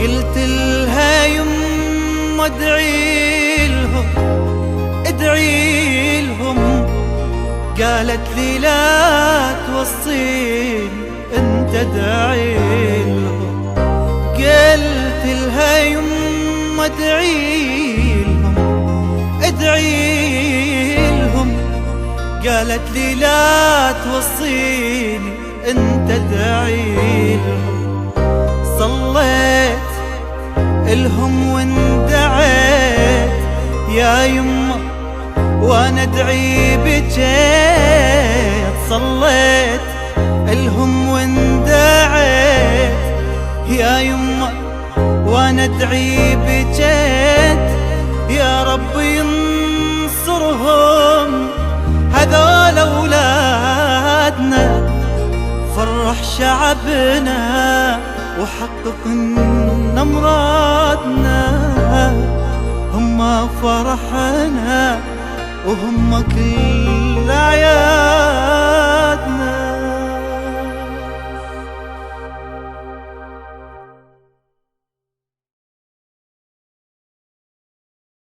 قلت لها يما ادعي لهم، قالت لي لا توصيني انت ادعي لهم. قلت لها يما ادعي لهم، قالت لي لا توصيني انت ادعي لهم. صليت الهم واندعيت يا يما وانا ادعي بجيت. صليت الهم واندعيت يا يما وانا ادعي بجيت. يا رب ينصرهم هذول اولادنا، فرح شعبنا وحقق مرادنا. هم فرحنا وهم كل عيال